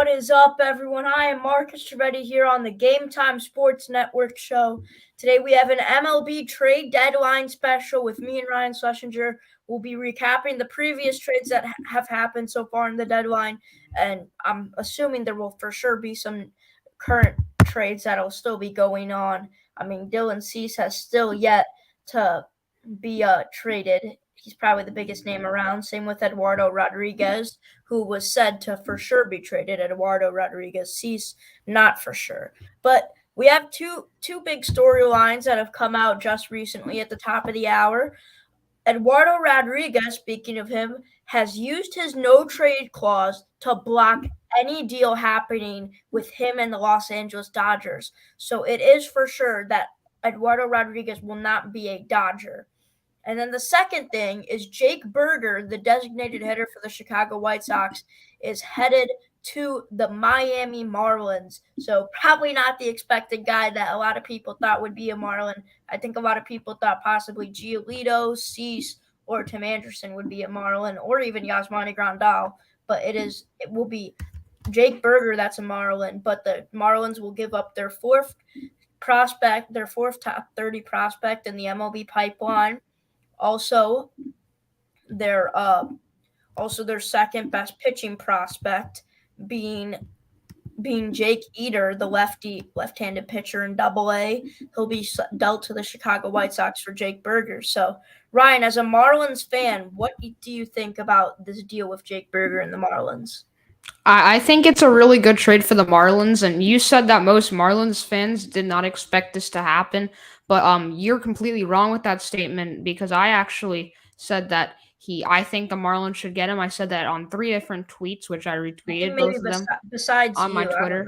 What is up, everyone? I am Markus Trivedi here on the Game Time Sports Network show. Today we have an MLB trade deadline special with me and Ryan Schlesinger. We'll be recapping the previous trades that have happened so far in the deadline, and I'm assuming there will for sure be some current trades that'll still be going on. Dylan Cease has still yet to be traded. He's probably the biggest name around. Same with Eduardo Rodriguez, who was said to for sure be traded. Eduardo Rodriguez, Cease, not for sure. But we have two big storylines that have come out just recently at the top of the hour. Eduardo Rodriguez, speaking of him, has used his no-trade clause to block any deal happening with him and the Los Angeles Dodgers. So it is for sure that Eduardo Rodriguez will not be a Dodger. And then the second thing is Jake Burger, the designated hitter for the Chicago White Sox, is headed to the Miami Marlins. So probably not the expected guy that a lot of people thought would be a Marlin. I think a lot of people thought possibly Giolito, Cease, or Tim Anderson would be a Marlin, or even Yasmani Grandal. But it will be Jake Burger that's a Marlin. But the Marlins will give up their fourth top 30 prospect in the MLB pipeline. Also, their second best pitching prospect being Jake Eder, the left-handed pitcher in Double-A. He'll be dealt to the Chicago White Sox for Jake Burger. So, Ryan, as a Marlins fan, what do you think about this deal with Jake Burger and the Marlins? I think it's a really good trade for the Marlins, and you said that most Marlins fans did not expect this to happen, but you're completely wrong with that statement because I actually said that I think the Marlins should get him. I said that on 3 different tweets, which I retweeted Maybe both of them besides on my you, I don't Twitter.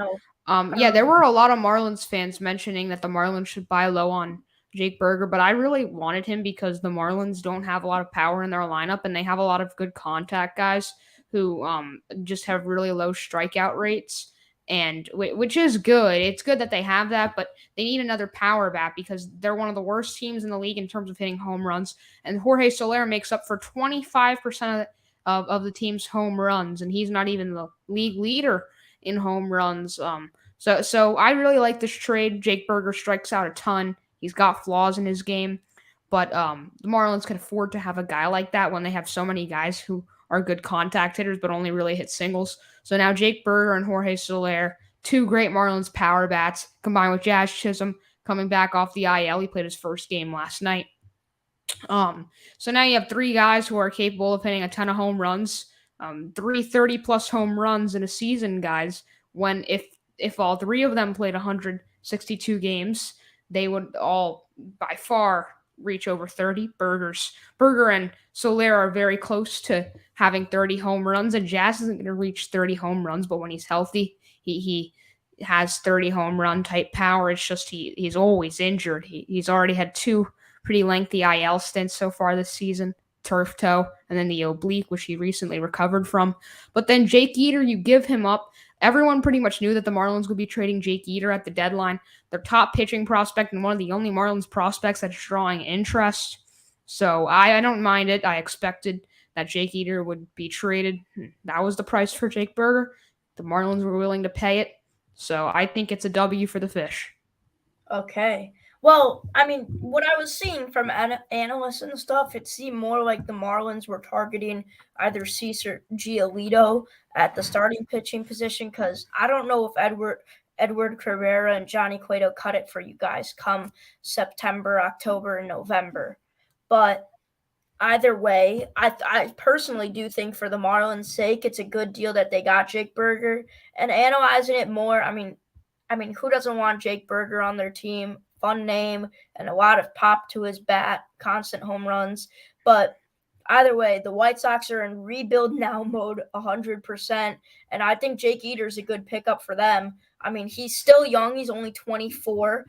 know. There were a lot of Marlins fans mentioning that the Marlins should buy low on Jake Burger, but I really wanted him because the Marlins don't have a lot of power in their lineup, and they have a lot of good contact guys who just have really low strikeout rates, and which is good. It's good that they have that, but they need another power bat because they're one of the worst teams in the league in terms of hitting home runs. And Jorge Soler makes up for 25% of the team's home runs, and he's not even the league leader in home runs. So I really like this trade. Jake Burger strikes out a ton. He's got flaws in his game, but the Marlins can afford to have a guy like that when they have so many guys who are good contact hitters but only really hit singles. So now Jake Burger and Jorge Soler, two great Marlins power bats, combined with Jazz Chisholm coming back off the IL. He played his first game last night. So now you have 3 guys who are capable of hitting a ton of home runs. 330+ home runs in a season, guys. When if all 3 of them played 162 games, they would all by far reach over 30. Burger and Soler are very close to having 30 home runs, and Jazz isn't going to reach 30 home runs, but when he's healthy, he has 30 home run type power. It's just he's always injured. He's already had 2 pretty lengthy IL stints so far this season, turf toe, and then the oblique, which he recently recovered from. But then Jake Eder, you give him up. Everyone pretty much knew that the Marlins would be trading Jake Eder at the deadline. Their top pitching prospect and one of the only Marlins prospects that's drawing interest. So I don't mind it. I expected that Jake Eder would be traded. That was the price for Jake Burger. The Marlins were willing to pay it. So I think it's a W for the Fish. Okay. Well, what I was seeing from analysts and stuff, it seemed more like the Marlins were targeting either Cease or Giolito at the starting pitching position because I don't know if Edward Cabrera and Johnny Cueto cut it for you guys come September, October, and November. But either way, I personally do think for the Marlins' sake, it's a good deal that they got Jake Burger. And analyzing it more, who doesn't want Jake Burger on their team? Fun name and a lot of pop to his bat, constant home runs. But either way, the White Sox are in rebuild now mode 100%, and I think Jake Eder's a good pickup for them. He's still young. He's only 24.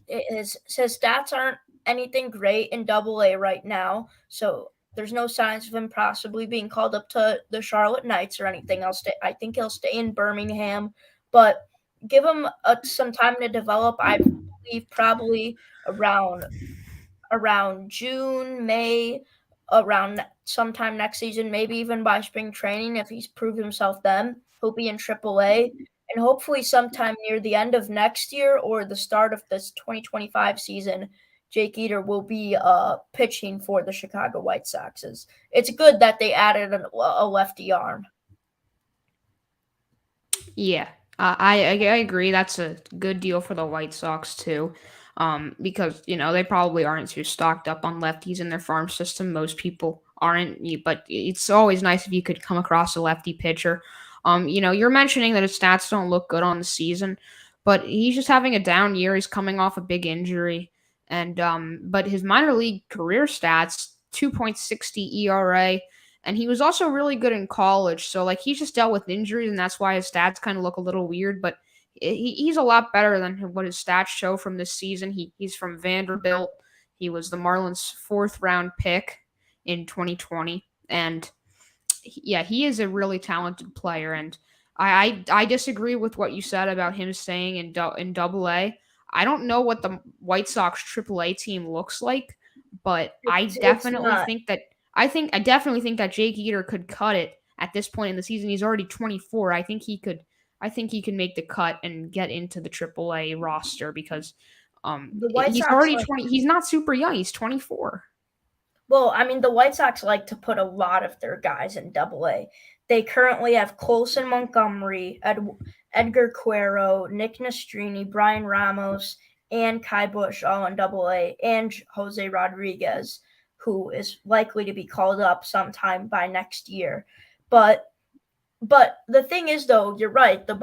His stats aren't anything great in Double-A right now, so there's no signs of him possibly being called up to the Charlotte Knights or anything else. I think he'll stay in Birmingham, but give him some time to develop. I believe probably around June, May, around sometime next season, maybe even by spring training if he's proved himself then. he'll be in AAA. And hopefully sometime near the end of next year or the start of this 2025 season, Jake Eder will be pitching for the Chicago White Sox. It's good that they added a lefty arm. Yeah, I agree. That's a good deal for the White Sox too, because they probably aren't too stocked up on lefties in their farm system. Most people aren't, but it's always nice if you could come across a lefty pitcher. You're mentioning that his stats don't look good on the season, but he's just having a down year. He's coming off a big injury, and but his minor league career stats 2.60 ERA. And he was also really good in college. So, like, he's just dealt with injuries, and that's why his stats kind of look a little weird. But he's a lot better than what his stats show from this season. He's from Vanderbilt. He was the Marlins' fourth-round pick in 2020. And, yeah, he is a really talented player. And I disagree with what you said about him staying in Double-A. I don't know what the White Sox Triple-A team looks like, but I definitely think that I definitely think that Jake Eder could cut it at this point in the season. He's already 24. I think he could make the cut and get into the AAA roster because the White he's Sox already 20. He's not super young. He's 24. Well, I mean, the White Sox like to put a lot of their guys in Double-A. They currently have Colson Montgomery, Edgar Cuero, Nick Nastrini, Brian Ramos, and Kai Busch all in Double-A, and Jose Rodriguez, who is likely to be called up sometime by next year. But the thing is, though, you're right. The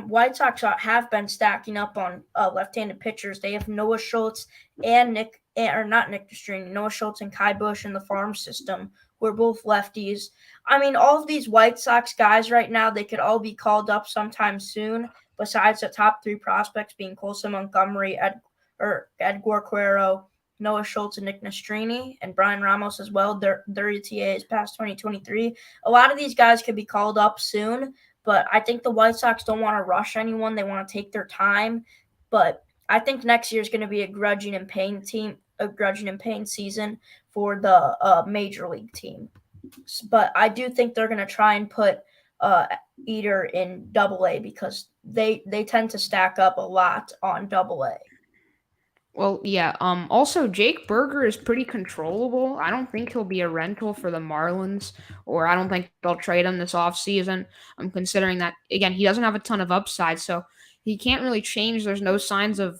White Sox have been stacking up on left-handed pitchers. They have Noah Schultz and Noah Schultz and Kai Busch in the farm system. We're both lefties. I mean, all of these White Sox guys right now, they could all be called up sometime soon. Besides the top three prospects being Colson Montgomery, Edgar Cuero, Noah Schultz, and Nick Nastrini, and Brian Ramos as well. Their ETA is past 2023. A lot of these guys could be called up soon, but I think the White Sox don't want to rush anyone. They want to take their time. But I think next year is going to be a grudging and pain season for the major league team. But I do think they're going to try and put Eder in Double-A because they tend to stack up a lot on Double-A. Well, yeah. Also, Jake Burger is pretty controllable. I don't think he'll be a rental for the Marlins, or I don't think they'll trade him this offseason. I'm considering that, again, he doesn't have a ton of upside, so he can't really change. There's no signs of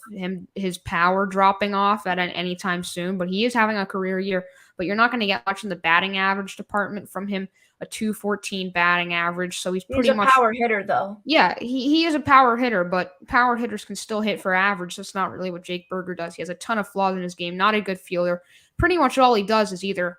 his power dropping off at any time soon, but he is having a career year. But you're not going to get much in the batting average department from him, a 214 batting average. So he's pretty much a power hitter, though. Yeah, he is a power hitter, but power hitters can still hit for average. That's not really what Jake Burger does. He has a ton of flaws in his game. Not a good fielder. Pretty much all he does is either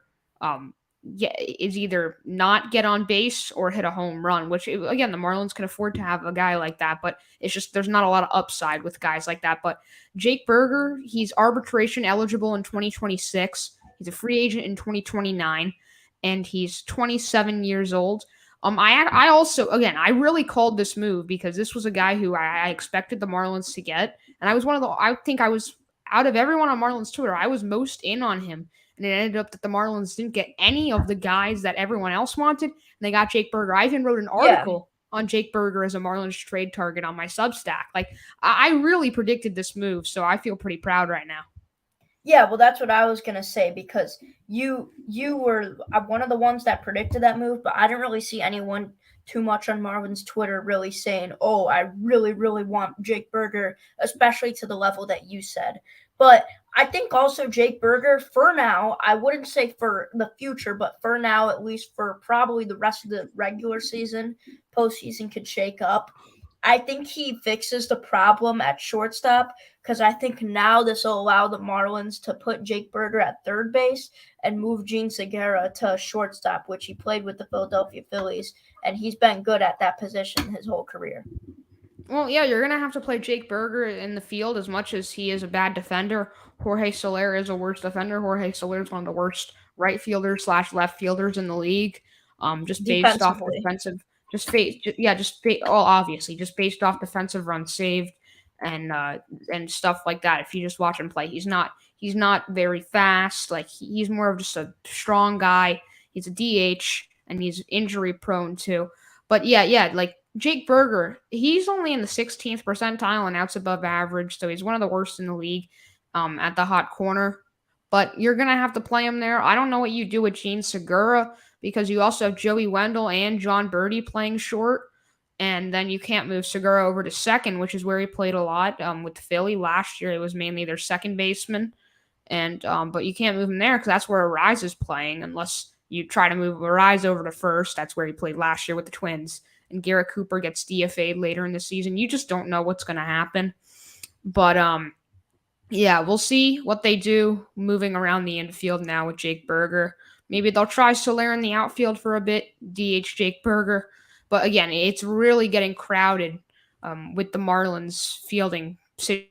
not get on base or hit a home run, which, again, the Marlins can afford to have a guy like that, but it's just there's not a lot of upside with guys like that. But Jake Burger, he's arbitration eligible in 2026. He's a free agent in 2029, and he's 27 years old. I also, again, I really called this move because this was a guy who I expected the Marlins to get, and I think I was, out of everyone on Marlins Twitter, I was most in on him. And it ended up that the Marlins didn't get any of the guys that everyone else wanted, and they got Jake Burger. I even wrote an article on Jake Burger as a Marlins trade target on my Substack. Like, I really predicted this move, so I feel pretty proud right now. Yeah, well, that's what I was going to say, because you were one of the ones that predicted that move, but I didn't really see anyone too much on Marvin's Twitter really saying, oh, I really, really want Jake Burger, especially to the level that you said. But I think also Jake Burger, for now, I wouldn't say for the future, but for now, at least for probably the rest of the regular season, postseason could shake up. I think he fixes the problem at shortstop, because I think now this will allow the Marlins to put Jake Burger at third base and move Gene Segura to shortstop, which he played with the Philadelphia Phillies, and he's been good at that position his whole career. Well, yeah, you're going to have to play Jake Burger in the field as much as he is a bad defender. Jorge Soler is a worse defender. Jorge Soler is one of the worst right fielders / left fielders in the league. Just based off defensive, obviously, just based off defensive runs saved and stuff like that. If you just watch him play, he's not very fast. Like, he's more of just a strong guy. He's a DH and he's injury prone too. But yeah, like Jake Berger, he's only in the 16th percentile and outs above average, so he's one of the worst in the league at the hot corner. But you're gonna have to play him there. I don't know what you do with Gene Segura because you also have Joey Wendell and John Birdie playing short. And then you can't move Segura over to second, which is where he played a lot with Philly last year. It was mainly their second baseman, and but you can't move him there because that's where Arise is playing, unless you try to move Arise over to first. That's where he played last year with the Twins. And Garrett Cooper gets DFA'd later in the season. You just don't know what's going to happen. But yeah, we'll see what they do moving around the infield now with Jake Berger. Maybe they'll try Soler in the outfield for a bit, DH Jake Berger. But again, it's really getting crowded with the Marlins fielding situation.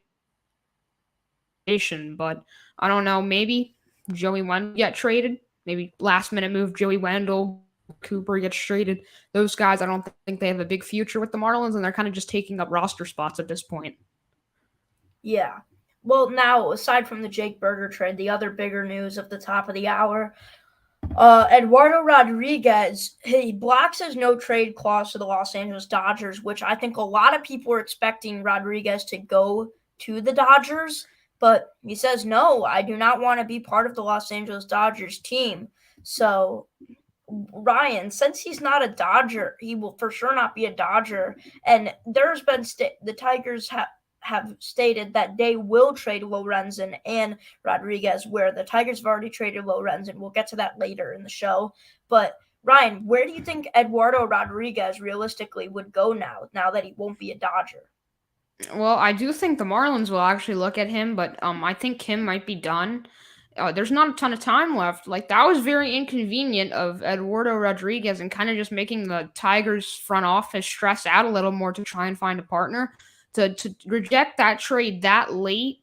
But I don't know, maybe Joey Wendell get traded. Maybe last minute move Joey Wendell, Cooper gets traded. Those guys, I don't think they have a big future with the Marlins, and they're kind of just taking up roster spots at this point. Yeah. Well, now, aside from the Jake Berger trade, the other bigger news of the top of the hour, Eduardo Rodriguez, he blocks his no-trade clause to the Los Angeles Dodgers, which I think a lot of people were expecting Rodriguez to go to the Dodgers, but he says, no, I do not want to be part of the Los Angeles Dodgers team. So, Ryan, since he's not a Dodger, he will for sure not be a Dodger, and there's been the Tigers have stated that they will trade Lorenzen and Rodriguez, where the Tigers have already traded Lorenzen. We'll get to that later in the show. But Ryan, where do you think Eduardo Rodriguez realistically would go now that he won't be a Dodger? Well, I do think the Marlins will actually look at him, but I think Kim might be done. There's not a ton of time left. Like, that was very inconvenient of Eduardo Rodriguez and kind of just making the Tigers front office stress out a little more to try and find a partner. To reject that trade that late,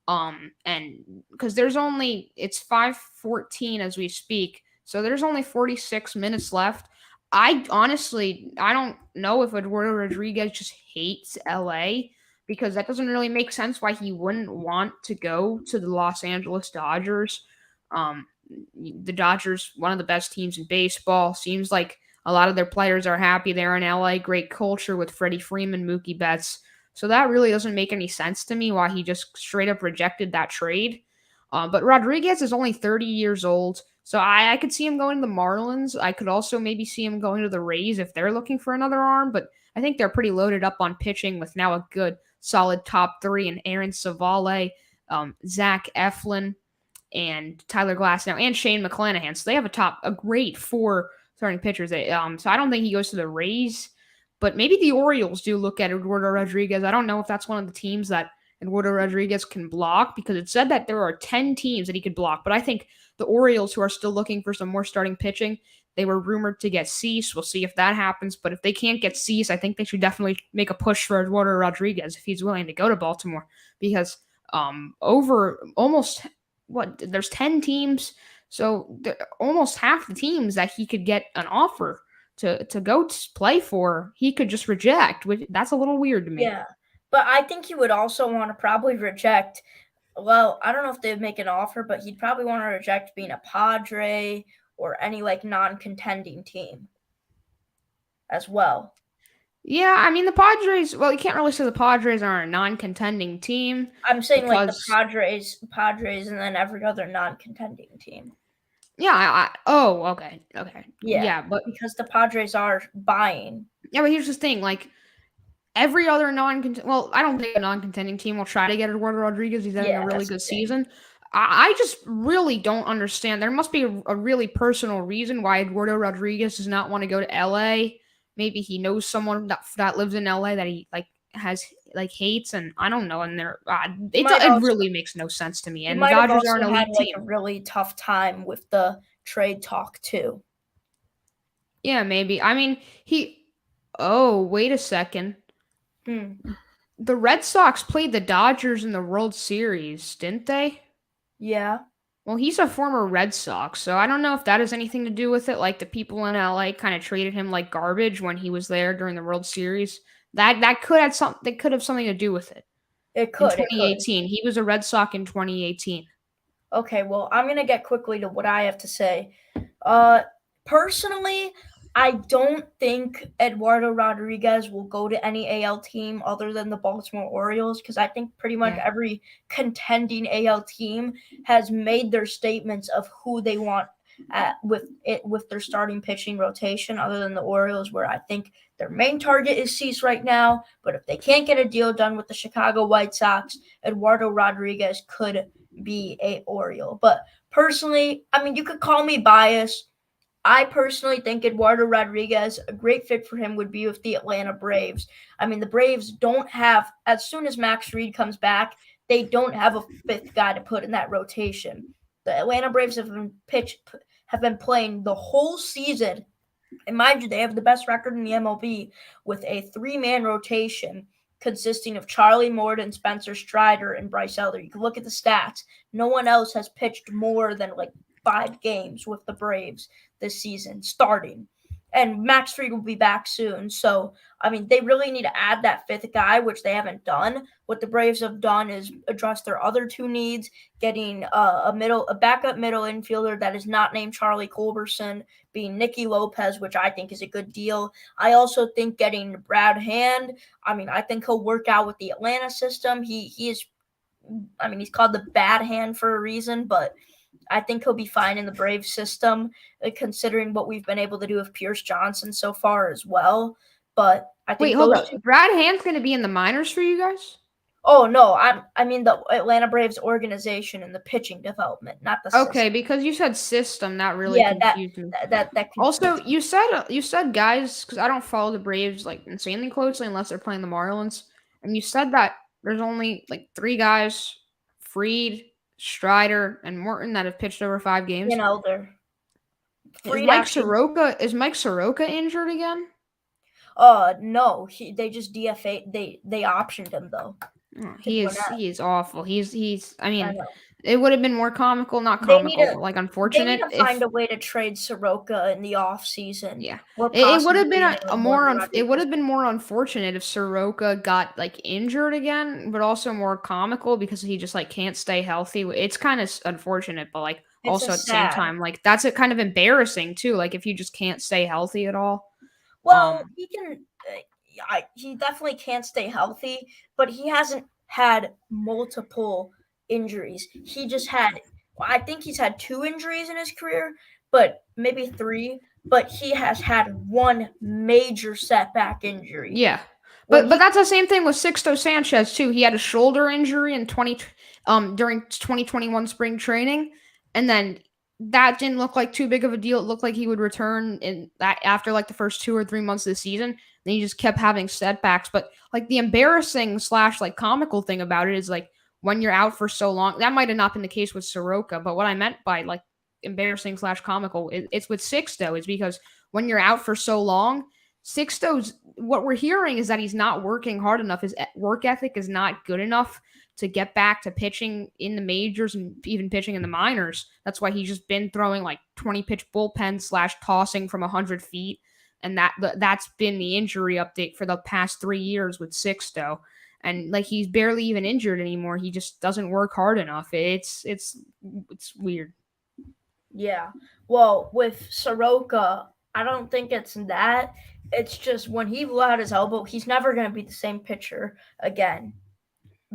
and because it's 5:14 as we speak, so there's only 46 minutes left. I don't know if Eduardo Rodriguez just hates LA, because that doesn't really make sense why he wouldn't want to go to the Los Angeles Dodgers. The Dodgers, one of the best teams in baseball, seems like a lot of their players are happy there in LA. Great culture with Freddie Freeman, Mookie Betts. So that really doesn't make any sense to me why he just straight up rejected that trade. But Rodriguez is only 30 years old, so I could see him going to the Marlins. I could also maybe see him going to the Rays if they're looking for another arm, but I think they're pretty loaded up on pitching with now a good, solid top three in Aaron Savale, Zach Eflin, and Tyler Glasnow, and Shane McClanahan. So they have a great four starting pitchers. So I don't think he goes to the Rays. But maybe the Orioles do look at Eduardo Rodriguez. I don't know if that's one of the teams that Eduardo Rodriguez can block, because it said that there are 10 teams that he could block. But I think the Orioles, who are still looking for some more starting pitching, they were rumored to get Cease. We'll see if that happens. But if they can't get Cease, I think they should definitely make a push for Eduardo Rodriguez if he's willing to go to Baltimore. Because there's 10 teams. So almost half the teams that he could get an offer to go play for, he could just reject, which that's a little weird to me. Yeah, but I think he would also want to probably reject. Well, I don't know if they'd make an offer, but he'd probably want to reject being a Padre or any non-contending team as well. Yeah, I mean the Padres. Well, you can't really say the Padres are a non-contending team. I'm saying the Padres, and then every other non-contending team. Yeah. Okay. Yeah, but because the Padres are buying. Yeah, but here's the thing: every other I don't think a non-contending team will try to get Eduardo Rodriguez. He's having a really good season. I just really don't understand. There must be a really personal reason why Eduardo Rodriguez does not want to go to LA. Maybe he knows someone that lives in LA that he hates, and I don't know. And it really makes no sense to me. And the Dodgers are an elite team. A really tough time with the trade talk too. Yeah, maybe. I mean, wait a second. The Red Sox played the Dodgers in the World Series, didn't they? Yeah. Well, he's a former Red Sox, so I don't know if that has anything to do with it. Like, the people in LA kind of treated him like garbage when he was there during the World Series. That could have something to do with it. It could. In 2018, he was a Red Sox in 2018. Okay, well, I'm gonna get quickly to what I have to say. Personally, I don't think Eduardo Rodriguez will go to any AL team other than the Baltimore Orioles because I think pretty much Yeah. every contending AL team has made their statements of who they want with their starting pitching rotation, other than the Orioles, where I think their main target is Cease right now. But if they can't get a deal done with the Chicago White Sox, Eduardo Rodriguez could be a Oriole. But personally, I mean, you could call me biased. I personally think Eduardo Rodriguez, a great fit for him would be with the Atlanta Braves. I mean, the Braves don't have, as soon as Max Fried comes back, they don't have a fifth guy to put in that rotation. The Atlanta Braves have been playing the whole season, and mind you, they have the best record in the MLB with a three-man rotation consisting of Charlie Morton, Spencer Strider, and Bryce Elder. You can look at the stats. No one else has pitched more than like 5 games with the Braves this season starting. And Max Fried will be back soon. So, I mean, they really need to add that fifth guy, which they haven't done. What the Braves have done is address their other two needs, getting a backup middle infielder that is not named Charlie Culberson, being Nicky Lopez, which I think is a good deal. I also think getting Brad Hand, I mean, I think he'll work out with the Atlanta system. He is, I mean, he's called the bad hand for a reason, but I think he'll be fine in the Braves system, considering what we've been able to do with Pierce Johnson so far as well. But I Wait, think hold those up. two. Brad Hand's going to be in the minors for you guys? Oh no, I mean the Atlanta Braves organization and the pitching development, not the Okay, system. because you said system, that really Yeah, confused me. that Also, confuses. you said guys, because I don't follow the Braves like insanely closely unless they're playing the Marlins, and you said that there's only like three guys, Freed, Strider, and Morton that have pitched over 5 games. And Elder. Is Freed Mike actually. Soroka is Mike Soroka injured again? No, they just DFA. They optioned him though. Oh, To Gwinnett. he is awful. He's. I I mean, know. it would have been more comical, not They need comical, to but like they need unfortunate to find if a way to trade Soroka in the off season, yeah. or It would have possibly been in a Eduardo it would Rodriguez. have been more unfortunate if Soroka got like injured again, but also more comical because he just like can't stay healthy. It's kind of unfortunate, but like It's a also at the same sad. time, like that's a kind of embarrassing too. Like if you just can't stay healthy at all. Well, he can. He definitely can't stay healthy, but he hasn't had multiple injuries. He just had. I think he's had 2 injuries in his career, but maybe 3. But he has had one major setback injury Yeah. when But he. that's the same thing with Sixto Sanchez too. He had a shoulder injury in 20 during 2021 spring training, and then that didn't look like too big of a deal. It looked like he would return in that after like the first 2 or 3 months of the season. Then he just kept having setbacks. But like the embarrassing slash like comical thing about it is like when you're out for so long. That might have not been the case with Soroka, but what I meant by like embarrassing slash comical, it's with Sixto is because when you're out for so long, Sixto's what we're hearing is that he's not working hard enough. His work ethic is not good enough to get back to pitching in the majors and even pitching in the minors. That's why he's just been throwing like 20 pitch bullpen slash tossing from 100 feet. And that's been the injury update for the past 3 years with Sixto. And like he's barely even injured anymore. He just doesn't work hard enough. It's weird. Yeah. Well, with Soroka, I don't think it's that. It's just when he blew out his elbow, he's never going to be the same pitcher again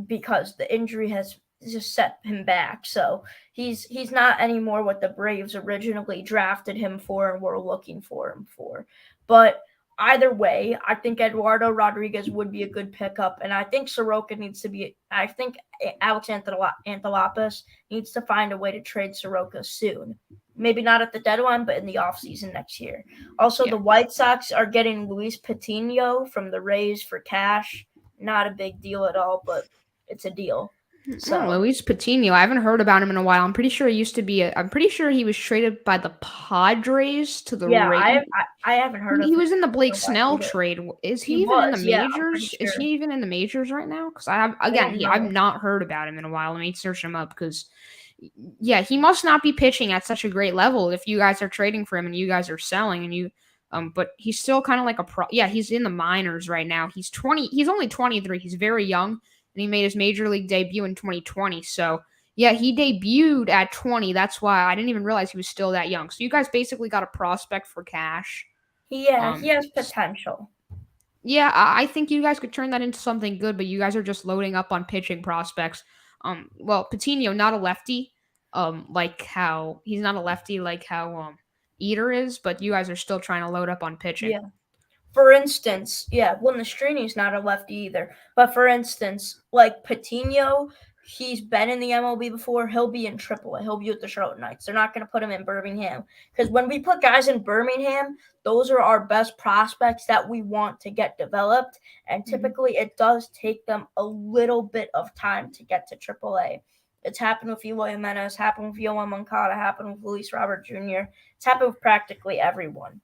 because the injury has just set him back. So he's not anymore what the Braves originally drafted him for and were looking for him for. But either way, I think Eduardo Rodriguez would be a good pickup, and I think Soroka needs to be. I think Alex Anthopoulos needs to find a way to trade Soroka soon. Maybe not at the deadline, but in the offseason next year. Also, Yeah. the White Sox are getting Luis Patino from the Rays for cash. Not a big deal at all, but it's a deal. Oh, So Luis Patino. I haven't heard about him in a while. I'm pretty sure he used to be. I'm pretty sure he was traded by the Padres to the yeah, Rays. I haven't heard of He him was in the in Blake a while Snell either. trade. Is He he even in the was, yeah, I'm pretty majors? Is sure. he even in the majors right now? Because I have I don't I've know. not heard about him in a while. Let me search him up because yeah, he must not be pitching at such a great level if you guys are trading for him and you guys are selling and you but he's still kind of like a pro. Yeah, he's in the minors right now. He's 20. He's only 23. He's very young and he made his major league debut in 2020. So, yeah, he debuted at 20. That's why I didn't even realize he was still that young. So, you guys basically got a prospect for cash. Yeah, he Um, has potential. yeah, I think you guys could turn that into something good, but you guys are just loading up on pitching prospects. Well, Patino, not a lefty, like how he's not a lefty like how Eater is, but you guys are still trying to load up on pitching. Yeah. For instance, yeah, well, Nestrini's not a lefty either. But for instance, like Patino, he's been in the MLB before. He'll be in AAA. He'll be with the Charlotte Knights. They're not going to put him in Birmingham because when we put guys in Birmingham, those are our best prospects that we want to get developed. And typically, it does take them a little bit of time to get to AAA. It's happened with Eloy Jimenez, happened with Yohan Moncada, happened with Luis Robert Jr. It's happened with practically everyone.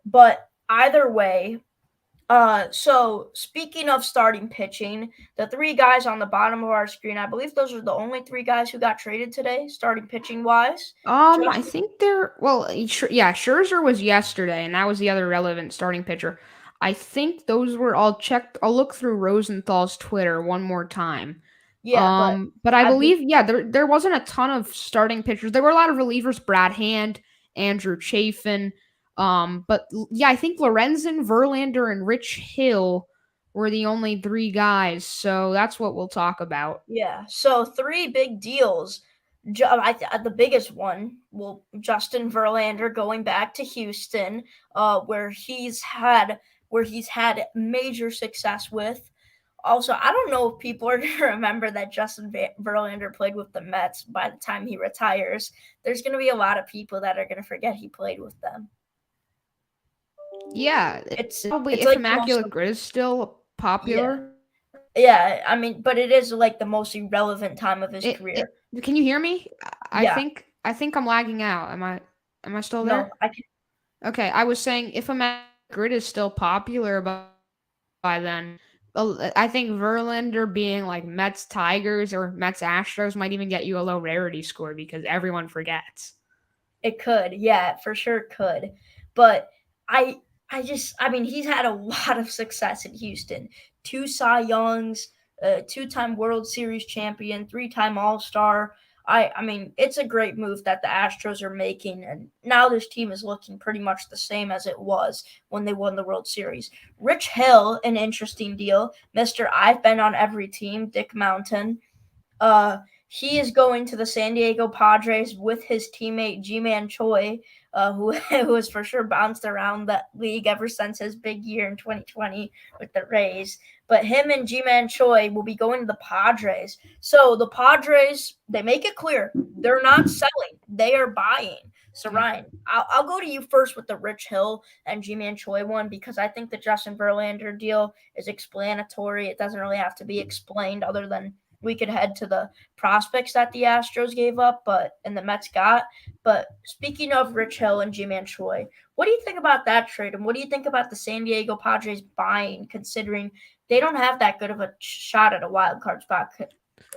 But either way, so speaking of starting pitching, the three guys on the bottom of our screen, I believe those are the only three guys who got traded today, starting pitching wise. I Justin, think yeah, Scherzer was yesterday, and that was the other relevant starting pitcher. I think those were all checked. I'll look through Rosenthal's Twitter one more time. yeah, but But I I believe, believe, yeah, there wasn't a ton of starting pitchers. There were a lot of relievers: Brad Hand, Andrew Chafin. Yeah, I think Lorenzen, Verlander, and Rich Hill were the only three guys. So that's what we'll talk about. yeah. So three big deals. The biggest one, well, Justin Verlander going back to Houston, where he's had major success with. Also, I don't know if people are going to remember that Justin Verlander played with the Mets by the time he retires. There's going to be a lot of people that are going to forget he played with them. Yeah, It's probably it's if like the most Immaculate Grid is still yeah popular. yeah. I mean, but it is like the most irrelevant time of his It career. can you hear me? Yeah, I think I'm lagging out. Am I still no, there? I can. Okay, I was saying if a grid is still popular by then, I think Verlander being like Mets Tigers or Mets Astros might even get you a low rarity score because everyone forgets. It could, yeah, for sure could. But I I mean he's had a lot of success in Houston. Two Cy Youngs, two-time World Series champion, three-time All-Star. I mean, it's a great move that the Astros are making, and now this team is looking pretty much the same as it was when they won the World Series. Rich Hill, an interesting deal. Mr. I've been on every team, Dick Mountain. He is going to the San Diego Padres with his teammate G-Man Choi, who has for sure bounced around the league ever since his big year in 2020 with the Rays. But him and G-Man Choi will be going to the Padres. So the Padres, they make it clear they're not selling; they are buying. So Yeah. Ryan, I'll go to you first with the Rich Hill and G-Man Choi one because I think the Justin Verlander deal is explanatory. It doesn't really have to be explained other than we could head to the prospects that the Astros gave up, and the Mets got. But speaking of Rich Hill and Ji-Man Choi, what do you think about that trade, and what do you think about the San Diego Padres buying, considering they don't have that good of a shot at a wild card spot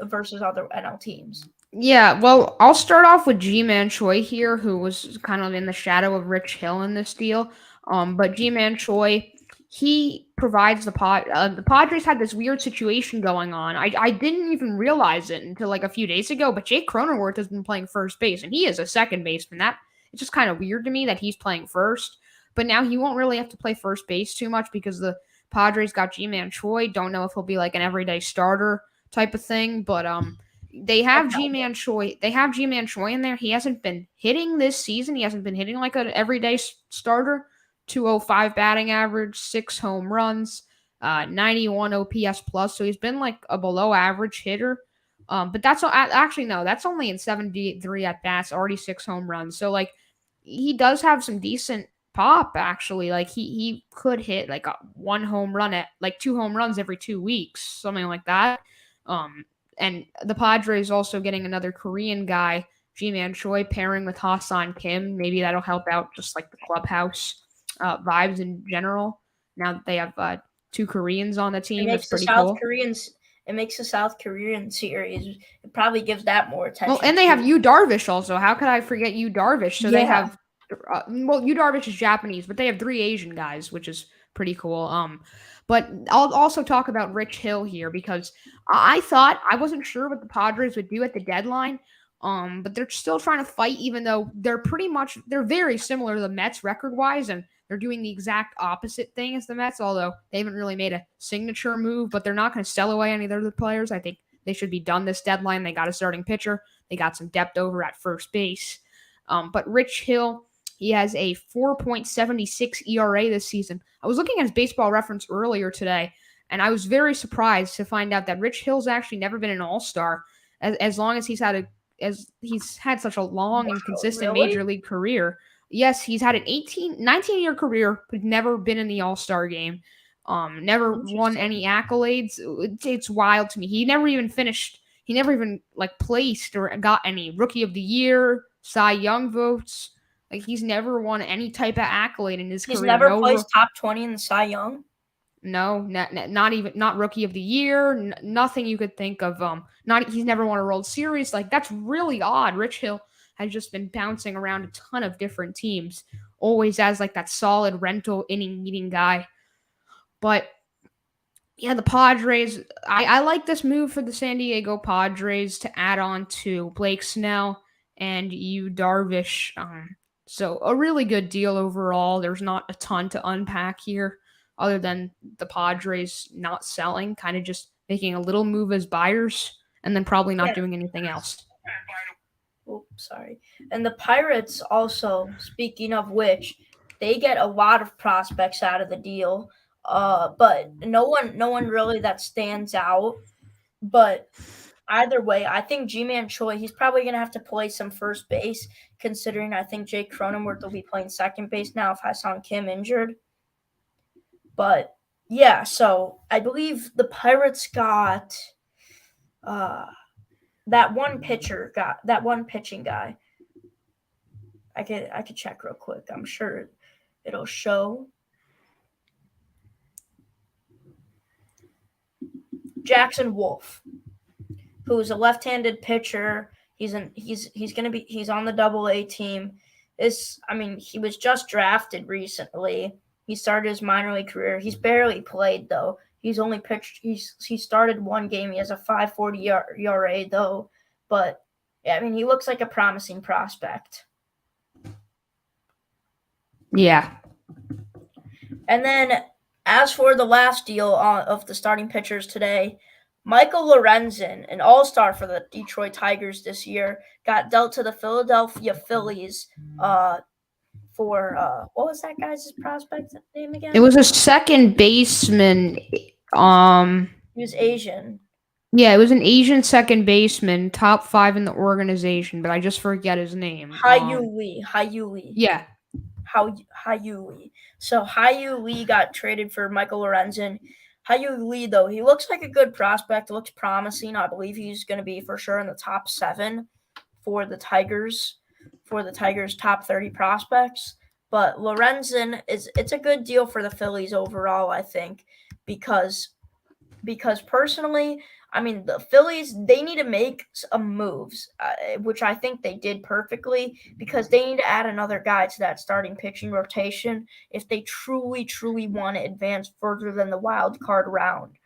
versus other NL teams? Yeah, well, I'll start off with G-Man Choi here, who was kind of in the shadow of Rich Hill in this deal. But G-Man Choi, he provides the Padres had this weird situation going on. I didn't even realize it until like a few days ago, but Jake Cronenworth has been playing first base, and he is a second baseman. That it's just kind of weird to me that he's playing first. But now he won't really have to play first base too much because the Padres got G-Man Choi. Don't know if he'll be like an everyday starter type of thing, but they have That's G-Man Choi. They have G-Man Choi in there. He hasn't been hitting this season. He hasn't been hitting like an everyday starter. 205 batting average, 6 home runs, 91 OPS plus. So he's been like a below average hitter. But that's actually no, that's only in 73 at bats, already 6 home runs. So like he does have some decent pop actually. Like he could hit like a 1 home run at like 2 home runs every 2 weeks, something like that. Um, and the Padres also getting another Korean guy, Ji-Man Choi, pairing with Ha-Seong Kim. Maybe that'll help out just like the clubhouse vibes in general. Now that they have two Koreans on the It team, that's makes the pretty South cool. Koreans. It makes the South Korean series. It probably gives that more Well, attention and they have too. Yu Darvish also. How could I forget Yu Darvish? So they Yeah, have, well, Yu Darvish is Japanese, but they have three Asian guys, which is pretty cool. But I'll also talk about Rich Hill here because I thought I wasn't sure what the Padres would do at the deadline. But they're still trying to fight, even though they're very similar to the Mets record-wise, and they're doing the exact opposite thing as the Mets, although they haven't really made a signature move, but they're not going to sell away any of their players. I think they should be done this deadline. They got a starting pitcher. They got some depth over at first base. But Rich Hill, he has a 4.76 ERA this season. I was looking at his baseball reference earlier today, and I was very surprised to find out that Rich Hill's actually never been an all-star as long as he's had such a long and consistent really? major league career. Yes, he's had an 19-year career, but never been in the all-star game. Never won any accolades. It's wild to me. He never even placed or got any Rookie of the Year, Cy Young votes. Like, he's never won any type of accolade in his career. He's never placed top 20 in the Cy Young? No, not Rookie of the Year, nothing you could think of. He's never won a World Series. Like, that's really odd. Rich Hill has just been bouncing around a ton of different teams, always as like that solid rental inning eating guy. But yeah, the Padres, I like this move for the San Diego Padres to add on to Blake Snell and Yu Darvish. So a really good deal overall. There's not a ton to unpack here other than the Padres not selling, kind of just making a little move as buyers and then probably not doing anything else. Oops, sorry. And the Pirates also, speaking of which, they get a lot of prospects out of the deal. But no one really that stands out. But either way, I think G-Man Choi, he's probably going to have to play some first base, considering I think Jake Cronenworth will be playing second base now if Ha-Seong Kim injured. But yeah, so I believe the Pirates got that one pitching guy. I could check real quick. I'm sure it'll show. Jackson Wolf, who is a left-handed pitcher. He's on the Double-A team. He was just drafted recently. He started his minor league career. He's barely played though. He's only pitched. He started one game. He has a 5.40 ERA though. But yeah, he looks like a promising prospect. Yeah. And then as for the last deal of the starting pitchers today, Michael Lorenzen, an all-star for the Detroit Tigers this year, got dealt to the Philadelphia Phillies for what was that guy's prospect name again? It was a second baseman. He was Asian. Yeah, it was an Asian second baseman, top 5 in the organization, but I just forget his name. Hyu Lee. Yeah. Hyu Lee. So Hyu Lee got traded for Michael Lorenzen. Hyu Lee, though, he looks like a good prospect. Looks promising. I believe he's going to be for sure in the top 7 for the Tigers top 30 prospects. But Lorenzen it's a good deal for the Phillies overall, I think, because personally, the Phillies, they need to make some moves, which I think they did perfectly, because they need to add another guy to that starting pitching rotation if they truly, truly want to advance further than the wild card round.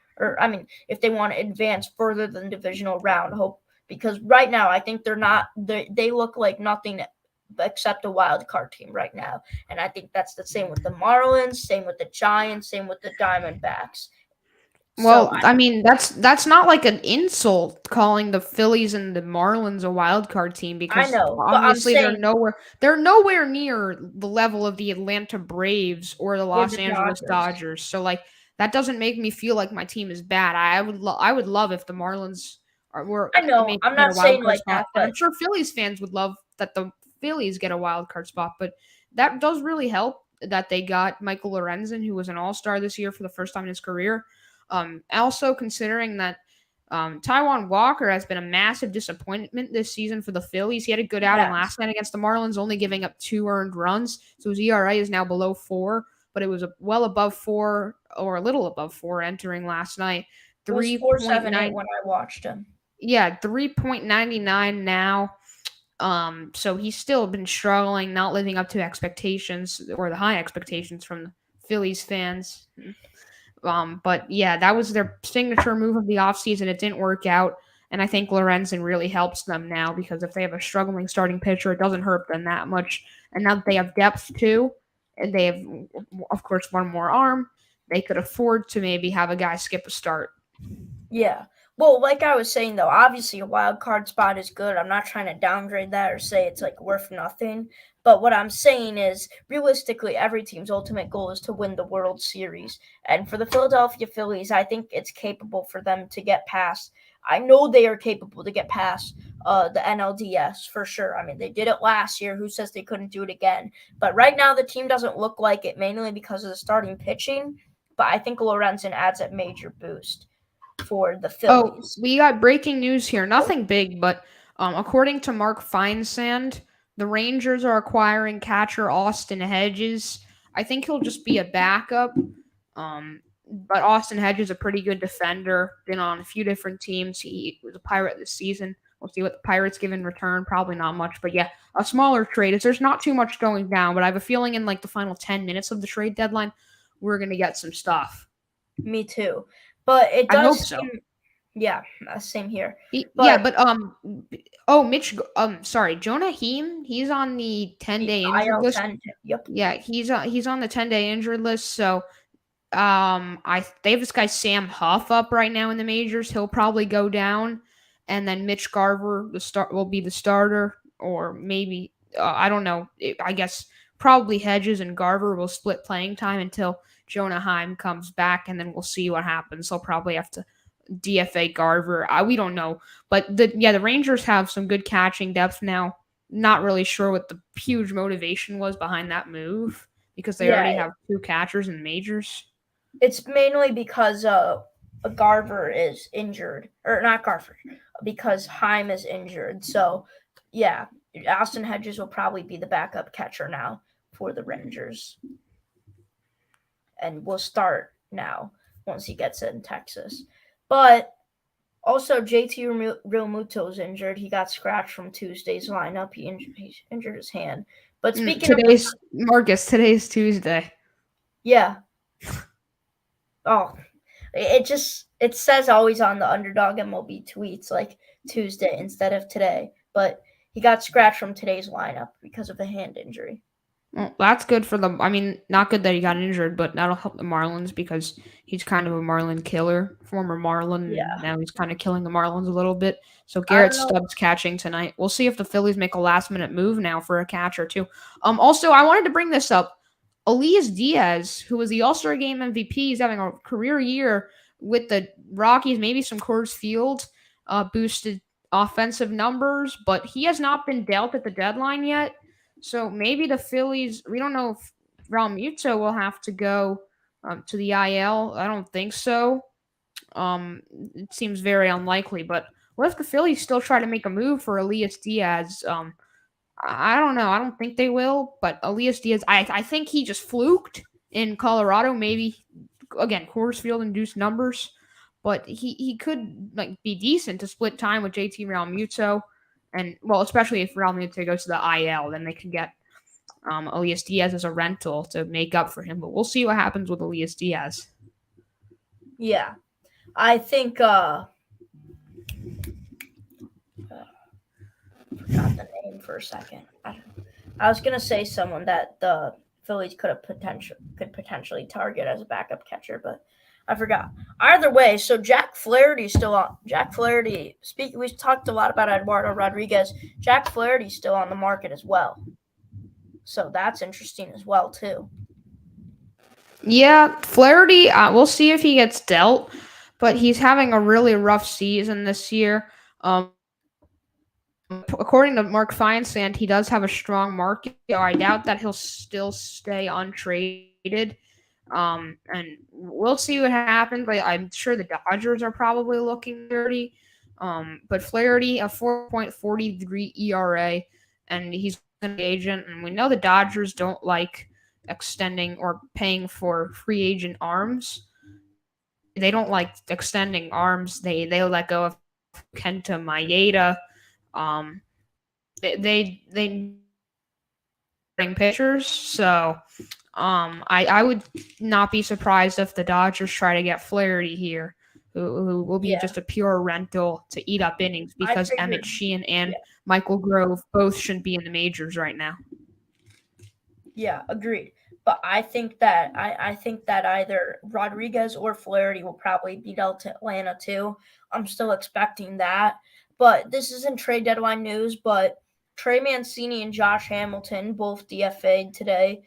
If they want to advance further than divisional round, because right now I think they look like nothing except a wild card team right now. And I think that's the same with the Marlins, same with the Giants, same with the Diamondbacks. Well, that's not like an insult calling the Phillies and the Marlins a wild card team, because I know, obviously they're nowhere near the level of the Atlanta Braves or the Los Angeles Dodgers. So like that doesn't make me feel like my team is bad. I would love if the Marlins were. I know, I'm not saying like that, but I'm sure Phillies fans would love that the Phillies get a wild card spot, but that does really help that they got Michael Lorenzen, who was an all-star this year for the first time in his career. Also considering that Taijuan Walker has been a massive disappointment this season for the Phillies. He had a good outing last night against the Marlins, only giving up 2 earned runs. So his ERA is now below 4, but it was well above 4 or a little above 4 entering last night. 3.78 when I watched him. Yeah, 3.99 now. So he's still been struggling, not living up to expectations or the high expectations from the Phillies fans. But yeah, that was their signature move of the offseason. It didn't work out. And I think Lorenzen really helps them now because if they have a struggling starting pitcher, it doesn't hurt them that much. And now that they have depth too, and they have, of course, one more arm, they could afford to maybe have a guy skip a start. Yeah. Well, like I was saying, though, obviously a wild card spot is good. I'm not trying to downgrade that or say it's like worth nothing. But what I'm saying is, realistically, every team's ultimate goal is to win the World Series. And for the Philadelphia Phillies, I think it's capable for them to get past. I know they are capable to get past the NLDS for sure. I mean, they did it last year. Who says they couldn't do it again? But right now, the team doesn't look like it, mainly because of the starting pitching. But I think Lorenzen adds a major boost for the Phillies. We got breaking news here. Nothing big, but according to Mark Feinsand, the Rangers are acquiring catcher Austin Hedges. I think he'll just be a backup. But Austin Hedges is a pretty good defender. Been on a few different teams. He was a Pirate this season. We'll see what the Pirates give in return. Probably not much, but yeah, a smaller trade. There's not too much going down, but I have a feeling in like the final 10 minutes of the trade deadline, we're gonna get some stuff. Me too. But it I does hope so. seem, yeah, same here. Sorry, Jonah Heim, he's on the 10-day injured list. Yep. Yeah, he's on the 10-day injured list. So, they have this guy Sam Huff up right now in the majors. He'll probably go down, and then Mitch Garver will be the starter, or maybe I don't know. I guess probably Hedges and Garver will split playing time until Jonah Heim comes back, and then we'll see what happens. They'll probably have to DFA Garver. We don't know. But the Rangers have some good catching depth now. Not really sure what the huge motivation was behind that move because they already have two catchers in the majors. It's mainly because Garver is injured. Or not Garver, because Heim is injured. So, yeah, Austin Hedges will probably be the backup catcher now for the Rangers. And will start now once he gets in Texas. But also, JT Realmuto is injured. He got scratched from Tuesday's lineup. He injured his hand. But speaking of Marcus, today's Tuesday. Yeah. Oh, it says always on the Underdog MLB tweets like Tuesday instead of today. But he got scratched from today's lineup because of a hand injury. Well, that's good for them. I mean, not good that he got injured, but that'll help the Marlins because he's kind of a Marlin killer, former Marlin. Yeah. Now he's kind of killing the Marlins a little bit. So Garrett Stubbs catching tonight. We'll see if the Phillies make a last-minute move now for a catcher too. Also, I wanted to bring this up. Elias Diaz, who was the All-Star Game MVP, is having a career year with the Rockies. Maybe some Coors Field boosted offensive numbers, but he has not been dealt at the deadline yet. So maybe the Phillies, we don't know if Realmuto will have to go to the IL. I don't think so. It seems very unlikely. But what if the Phillies still try to make a move for Elias Diaz? I don't know. I don't think they will. But Elias Diaz, I think he just fluked in Colorado. Maybe, again, Coors Field induced numbers. But he could be decent to split time with JT Realmuto. And, well, especially if Realmuto goes to the IL, then they can get Elias Diaz as a rental to make up for him. But we'll see what happens with Elias Diaz. Yeah. I think forgot the name for a second. I was going to say someone that the Phillies could potentially target as a backup catcher, but I forgot. Either way, so Jack Flaherty's still on. Jack Flaherty, we talked a lot about Eduardo Rodriguez. Jack Flaherty's still on the market as well. So that's interesting as well, too. Yeah, Flaherty, we'll see if he gets dealt, but he's having a really rough season this year. According to Mark Feinsand, he does have a strong market. I doubt that he'll still stay untraded. And we'll see what happens. But I'm sure the Dodgers are probably looking dirty. But Flaherty, a 4.43 ERA, and he's an agent. And we know the Dodgers don't like extending or paying for free agent arms. They don't like extending arms. They let go of Kenta Maeda. They bring pitchers. So. I would not be surprised if the Dodgers try to get Flaherty here, who will be Yeah, just a pure rental to eat up innings I because Emmett figured. Sheehan and Yeah, Michael Grove both shouldn't be in the majors right now. yeah, agreed. But I think that either Rodriguez or Flaherty will probably be dealt to Atlanta too. I'm still expecting that. But this isn't trade deadline news. But Trey Mancini and Josh Hamilton both DFA'd today.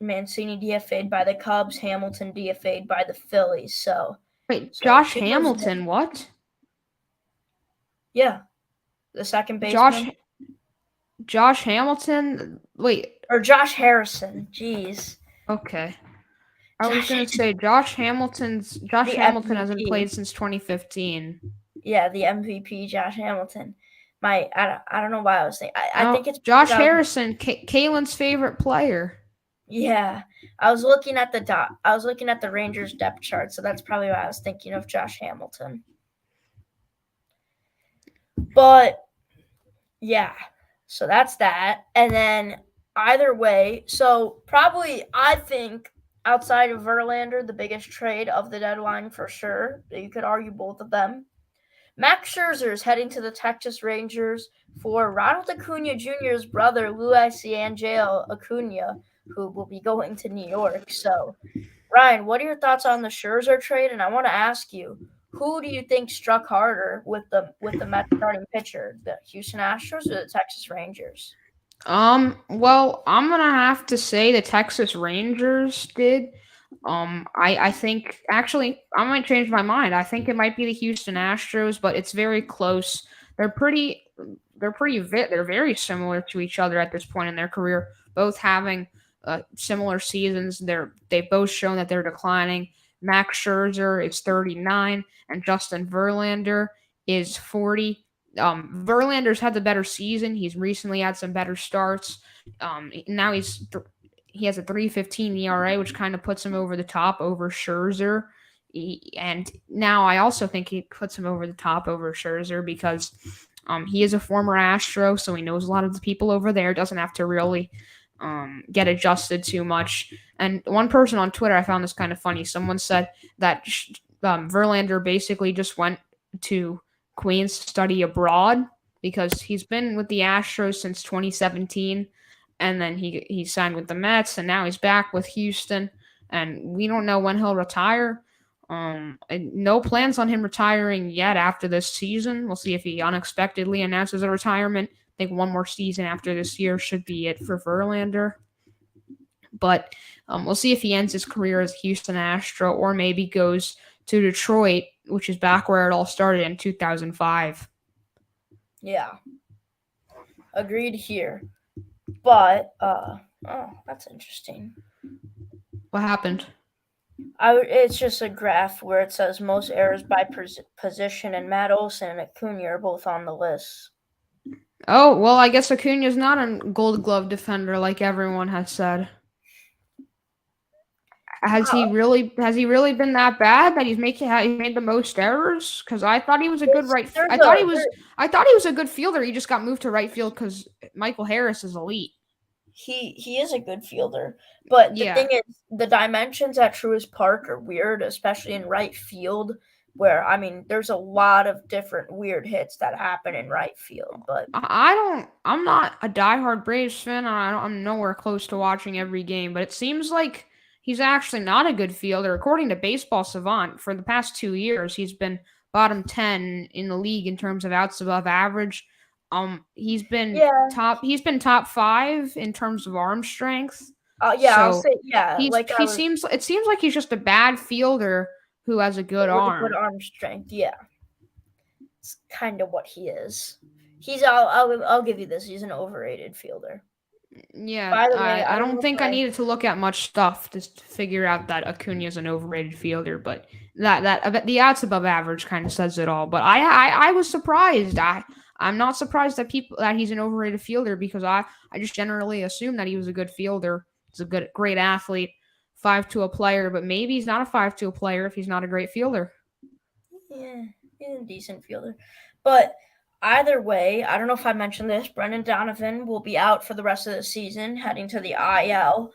Mancini DFA'd by the Cubs, Hamilton DFA'd by the Phillies. So, Wait, so Josh who knows? Hamilton, what? Yeah, the second Josh baseman Josh Hamilton? Wait, or Josh Harrison. Jeez, okay. I was Josh, gonna say Josh the Hamilton hasn't MVP. played since 2015. Yeah, the MVP, Josh Hamilton. I don't know why I was thinking. I Oh, think it's because Josh I was Harrison, Kalen's favorite player. yeah I was looking at the Rangers depth chart, so that's probably why I was thinking of Josh Hamilton. But yeah, so that's that, and then either way, so probably I think outside of Verlander, the biggest trade of the deadline for sure. You could argue both of them. Max Scherzer is heading to the Texas Rangers for Ronald Acuna Jr.'s brother, Luis Angel Acuna, who will be going to New York. So, Ryan, what are your thoughts on the Scherzer trade? And I want to ask you, who do you think struck harder with the Mets starting pitcher, the Houston Astros or the Texas Rangers? Well, I'm gonna have to say the Texas Rangers did. I think actually I might change my mind. I think it might be the Houston Astros, but it's very close. They're pretty, they're very similar to each other at this point in their career, both having similar seasons. They've both shown that they're declining. Max Scherzer is 39, and Justin Verlander is 40. Verlander's had the better season. He's recently had some better starts. Now he has a 3.15 ERA, which kind of puts him over the top over Scherzer. And now I also think he puts him over the top over Scherzer because he is a former Astro, so he knows a lot of the people over there. Doesn't have to really get adjusted too much. And one person on Twitter, I found this kind of funny. Someone said that Verlander basically just went to Queens to study abroad because he's been with the Astros since 2017, and then he signed with the Mets, and now he's back with Houston, and we don't know when he'll retire. No plans on him retiring yet after this season. We'll see if he unexpectedly announces a retirement. I think one more season after this year should be it for Verlander. But we'll see if he ends his career as a Houston Astro or maybe goes to Detroit, which is back where it all started in 2005. Yeah, agreed here. But that's interesting. What happened? It's just a graph where it says most errors by position, and Matt Olson and Acuna are both on the list. Oh, well, I guess Acuna's not a Gold Glove defender like everyone has said. Has he really been that bad that he made the most errors? Because I thought he was a good There's I thought he was I thought he was a good fielder. He just got moved to right field because Michael Harris is elite. he is a good fielder, but the Yeah, thing is, the dimensions at Truist Park are weird, especially in right field. Where I mean, there's a lot of different weird hits that happen in right field, but I'm not a diehard Braves fan. I'm nowhere close to watching every game, but it seems like he's actually not a good fielder. According to Baseball Savant, for the past 2 years, he's been bottom 10 in the league in terms of outs above average. He's been yeah, top five in terms of arm strength. yeah, I'll So say yeah. he's Like I he was seems it seems like he's just a bad fielder who has a good with a good arm. arm strength. Yeah, it's kind of what he is. I'll give you this. He's an overrated fielder. Yeah, By the way, I I don't don't know if think I needed to look at much stuff to figure out that Acuna is an overrated fielder, but the outs above average kind of says it all. But I was surprised. I'm not surprised that he's an overrated fielder because I just generally assumed that he was a good fielder. He's a great athlete, 5 tool player, but maybe he's not a 5 tool player if he's not a great fielder. yeah, he's a decent fielder. But either way, I don't know if I mentioned this. Brendan Donovan will be out for the rest of the season, heading to the IL.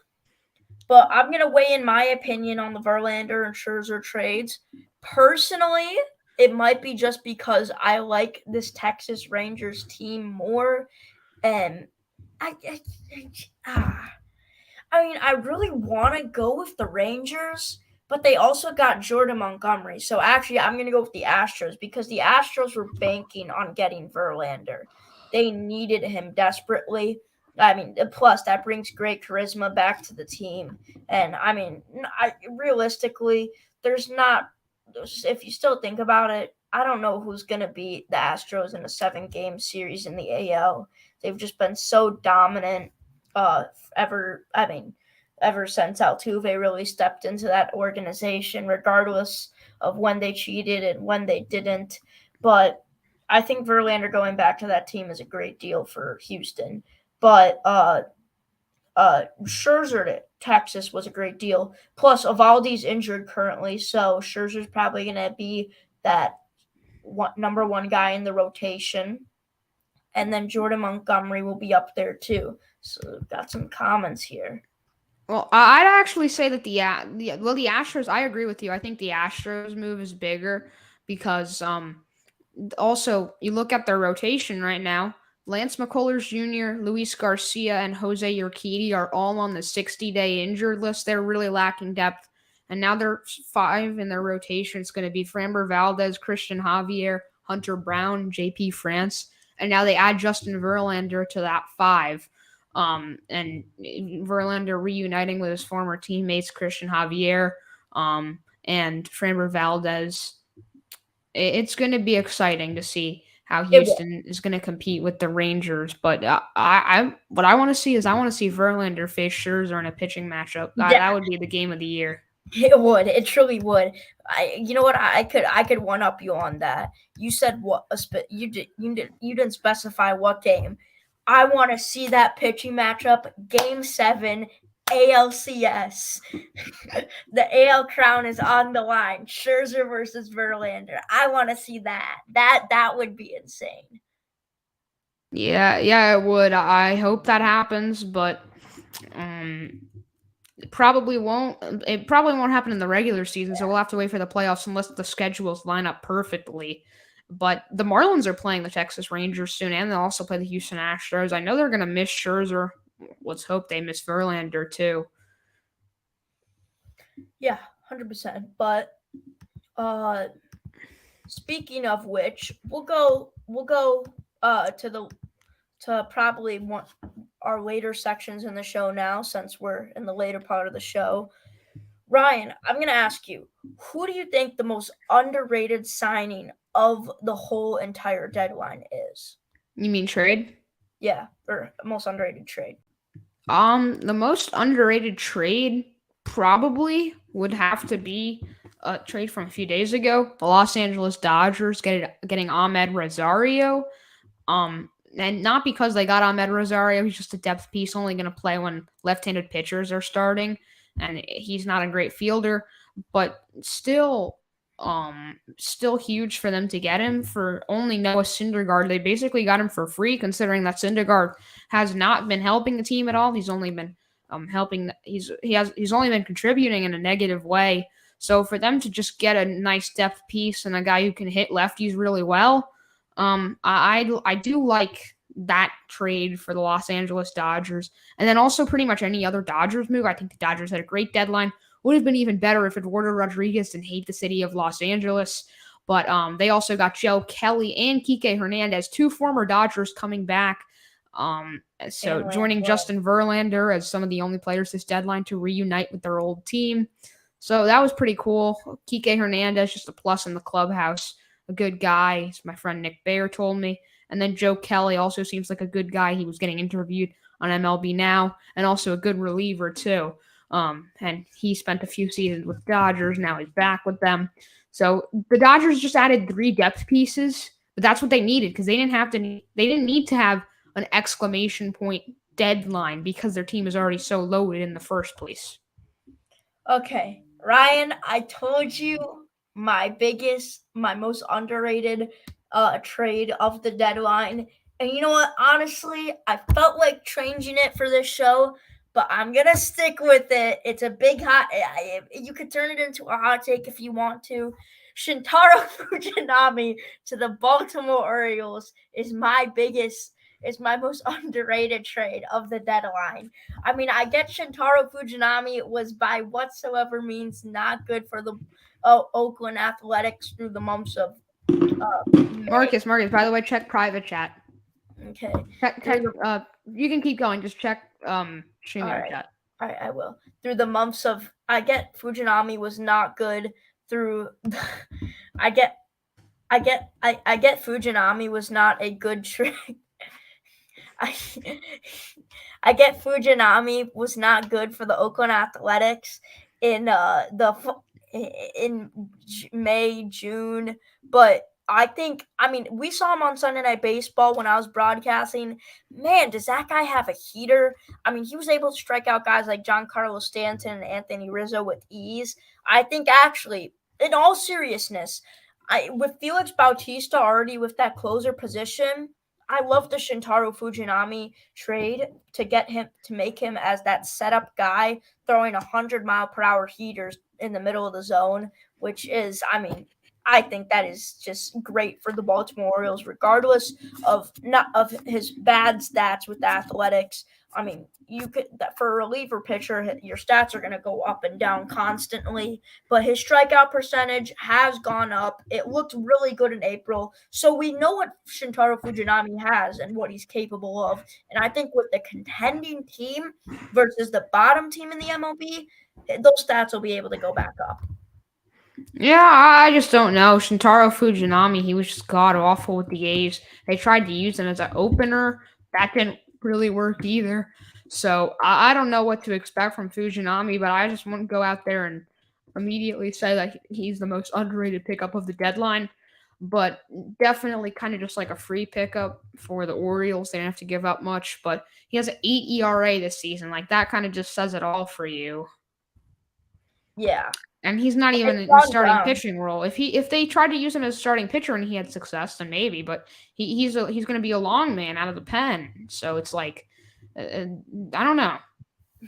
But I'm going to weigh in my opinion on the Verlander and Scherzer trades. Personally, it might be just because I like this Texas Rangers team more. And I really want to go with the Rangers, but they also got Jordan Montgomery. So actually, I'm going to go with the Astros because the Astros were banking on getting Verlander. They needed him desperately. Plus that brings great charisma back to the team. And realistically, there's not. If you still think about it, I don't know who's going to beat the Astros in a 7-game series in the AL. They've just been so dominant ever since Altuve really stepped into that organization, regardless of when they cheated and when they didn't. But I think Verlander going back to that team is a great deal for Houston. But Scherzer to Texas was a great deal. Plus, Evaldi's injured currently, so Scherzer's probably going to be that number one guy in the rotation. And then Jordan Montgomery will be up there too. So got some comments here. Well, I'd actually say that the Astros. I agree with you. I think the Astros move is bigger because also you look at their rotation right now. Lance McCullers Jr., Luis Garcia, and Jose Urquidy are all on the 60-day injured list. They're really lacking depth, and now they're 5 in their rotation. It's going to be Framber Valdez, Christian Javier, Hunter Brown, J.P. France, and now they add Justin Verlander to that 5. And Verlander reuniting with his former teammates Christian Javier, and Framber Valdez. It's going to be exciting to see how Houston is going to compete with the Rangers. But what I want to see is Verlander face Scherzer in a pitching matchup. That would be the game of the year. It would. It truly would. You know what? I could one up you on that. You said what? You didn't specify what game. I want to see that pitching matchup. Game 7, ALCS. The AL crown is on the line. Scherzer versus Verlander. I want to see that. That would be insane. Yeah, it would. I hope that happens, but it probably won't. It probably won't happen in the regular season, so we'll have to wait for the playoffs unless the schedules line up perfectly. But the Marlins are playing the Texas Rangers soon, and they'll also play the Houston Astros. I know they're going to miss Scherzer. Let's hope they miss Verlander too. Yeah, 100%. But speaking of which, we'll go to probably one our later sections in the show now, since we're in the later part of the show. Ryan, I'm going to ask you, who do you think the most underrated signing of the whole entire deadline is? You mean trade? Yeah, or most underrated trade. The most underrated trade probably would have to be a trade from a few days ago. The Los Angeles Dodgers getting Ahmed Rosario. And not because they got Ahmed Rosario, he's just a depth piece, only going to play when left-handed pitchers are starting, and he's not a great fielder, but still huge for them to get him for only Noah Syndergaard. They basically got him for free, considering that Syndergaard has not been helping the team at all. He's only been he's only been contributing in a negative way. So for them to just get a nice depth piece and a guy who can hit lefties really well, I do like that trade for the Los Angeles Dodgers. And then also pretty much any other Dodgers move. I think the Dodgers had a great deadline. Would have been even better if Eduardo Rodriguez didn't hate the city of Los Angeles. But they also got Joe Kelly and Kike Hernandez, 2 former Dodgers coming back. So joining Justin Verlander as some of the only players this deadline to reunite with their old team. So that was pretty cool. Kike Hernandez, just a plus in the clubhouse. A good guy, as my friend Nick Bayer told me. And then Joe Kelly also seems like a good guy. He was getting interviewed on MLB Now, and also a good reliever too. And he spent a few seasons with Dodgers. Now he's back with them. So the Dodgers just added 3 depth pieces, but that's what they needed because they didn't need to have an exclamation point deadline because their team is already so loaded in the first place. Okay, Ryan, I told you my most underrated trade of the deadline. And you know what? Honestly, I felt like changing it for this show, but I'm gonna stick with it. It's a big hot. You could turn it into a hot take if you want to. Shintaro Fujinami to the Baltimore Orioles is my most underrated trade of the deadline. I mean, I get Shintaro Fujinami was by whatsoever means not good for the Oakland Athletics through the months of May. Marcus, by the way, check private chat. Okay. Check, you can keep going. Just check StreamYard chat. All right, I will. Through the months of, I get Fujinami was not good through. I get Fujinami was not a good trade. I get Fujinami was not good for the Oakland Athletics in in May, June, but I mean, we saw him on Sunday Night Baseball when I was broadcasting. Man, does that guy have a heater? I mean, he was able to strike out guys like Giancarlo Stanton and Anthony Rizzo with ease. I think actually, in all seriousness, with Felix Bautista already with that closer position, I love the Shintaro Fujinami trade to make him as that setup guy throwing 100-mile-per-hour heaters in the middle of the zone, which is, I mean, I think that is just great for the Baltimore Orioles, regardless of his bad stats with the Athletics. I mean, you could for a reliever pitcher, your stats are going to go up and down constantly, but his strikeout percentage has gone up. It looked really good in April, so we know what Shintaro Fujinami has and what he's capable of. And I think with the contending team versus the bottom team in the MLB, those stats will be able to go back up. Yeah, I just don't know. Shintaro Fujinami, he was just god awful with the A's. They tried to use him as an opener. That didn't really work either. So I don't know what to expect from Fujinami, but I just want to go out there and immediately say that he's the most underrated pickup of the deadline. But definitely kind of just like a free pickup for the Orioles. They didn't have to give up much, but he has an 8 ERA this season. Like that kind of just says it all for you. Yeah. And he's not even in starting pitching role. If they tried to use him as a starting pitcher and he had success, then maybe. But he's going to be a long man out of the pen. So it's like, I don't know.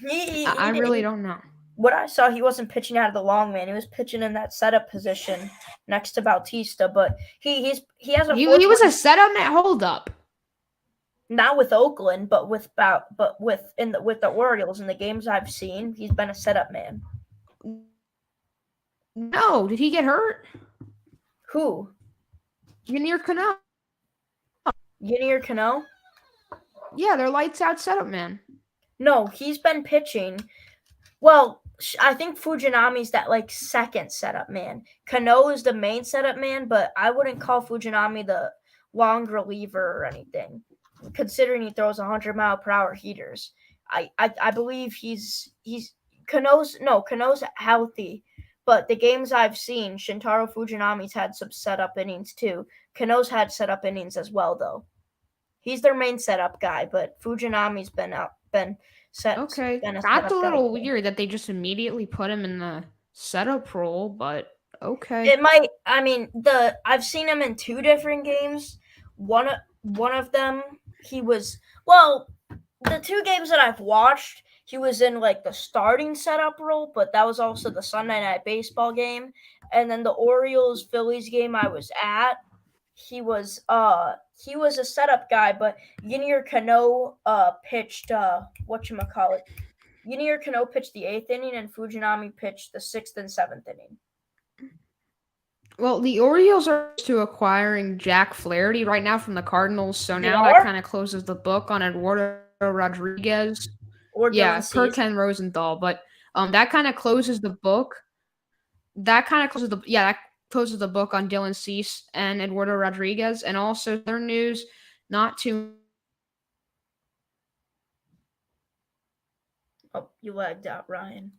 I really don't know. What I saw, he wasn't pitching out of the long man. He was pitching in that setup position next to Bautista. But he has a he was a setup man. Hold up. Not with Oakland, but with the Orioles in the games I've seen, he's been a setup man. No, did he get hurt? Who? Yennier Cano. Yennier Cano? Yeah, they're lights out setup man. No, he's been pitching. Well, I think Fujinami's that like second setup man. Cano is the main setup man, but I wouldn't call Fujinami the long reliever or anything, considering he throws 100-mile-per-hour heaters. I believe Cano's healthy. But the games I've seen, Shintaro Fujinami's had some setup innings too. Cano's had setup innings as well, though. He's their main setup guy, but Fujinami's been set. Okay, that's a little weird that they just immediately put him in the setup role, but okay. It might. I mean, I've seen him in two different games. One of them, he was the two games that I've watched. He was in like the starting setup role, but that was also the Sunday Night Baseball game. And then the Orioles-Phillies game I was at, he was a setup guy, but Yennier Cano pitched whatchamacallit. Yennier Cano pitched the 8th inning and Fujinami pitched the 6th and 7th inning. Well, the Orioles are to acquiring Jack Flaherty right now from the Cardinals, so now that kind of closes the book on Eduardo Rodriguez. Per Ken Rosenthal, but that kind of closes the book. That closes the book on Dylan Cease and Eduardo Rodriguez, and also their news not too. Oh, you lagged out, Ryan.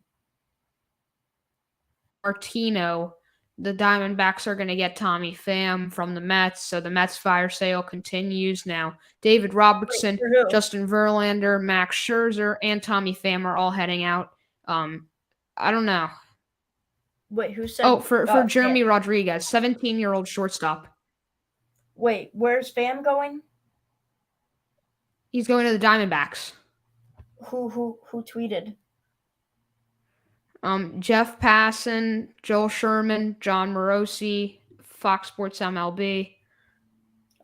Martino, the Diamondbacks are going to get Tommy Pham from the Mets, so the Mets fire sale continues now. David Robertson, Justin Verlander, Max Scherzer, and Tommy Pham are all heading out. I don't know. Wait, who said? Oh, for Jeremy Rodriguez, 17-year-old shortstop. Wait, where's Pham going? He's going to the Diamondbacks. Who tweeted? Jeff Passan, Joel Sherman, John Morosi, Fox Sports MLB,